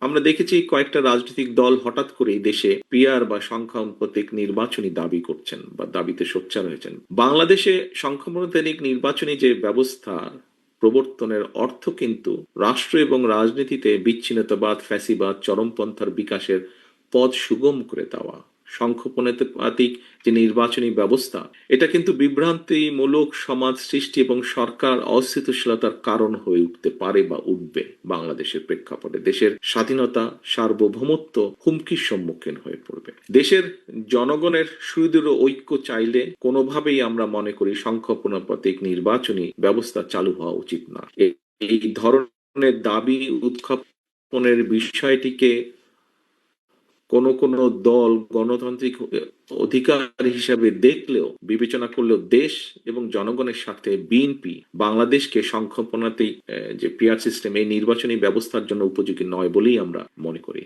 আমরা দেখেছি কয়েকটা রাজনৈতিক দল হঠাৎ করেই দেশে পিআর বা সংখ্যানুপাতিক নির্বাচনী দাবি করছেন বা দাবিতে সোচ্চার হয়েছেন। বাংলাদেশে সংখ্যানুপাতিক নির্বাচনী যে ব্যবস্থা প্রবর্তনের অর্থ কিন্তু রাষ্ট্র এবং রাজনীতিতে বিচ্ছিন্নতাবাদ, ফ্যাসিবাদ, চরমপন্থার বিকাশের পথ সুগম করে দেওয়া। সংখ্যানুপাতিক যে নির্বাচনী ব্যবস্থা, এটা কিন্তু বিভ্রান্তিমূলক সমাজ সৃষ্টি এবং সরকার অস্থিতিশীলতার কারণ হয়ে উঠতে পারে বা উঠবে। বাংলাদেশের প্রেক্ষাপটে দেশের স্বাধীনতা, সার্বভৌমত্ব হুমকির সম্মুখীন হয়ে পড়বে। দেশের জনগণের সুদৃঢ় ঐক্য চাইলে কোনোভাবেই আমরা মনে করি সংখ্যানুপাতিক নির্বাচনী ব্যবস্থা চালু হওয়া উচিত না। এই ধরনের দাবি উত্থাপনের বিষয়টিকে কোন দল গণতান্ত্রিক অধিকার হিসাবে দেখলেও, বিবেচনা করলেও দেশ এবং জনগণের সাথে বিএনপি বাংলাদেশকে সংখ্যানুপাতিক যে পিআর সিস্টেম, এই নির্বাচনী ব্যবস্থার জন্য উপযোগী নয় বলেই আমরা মনে করি।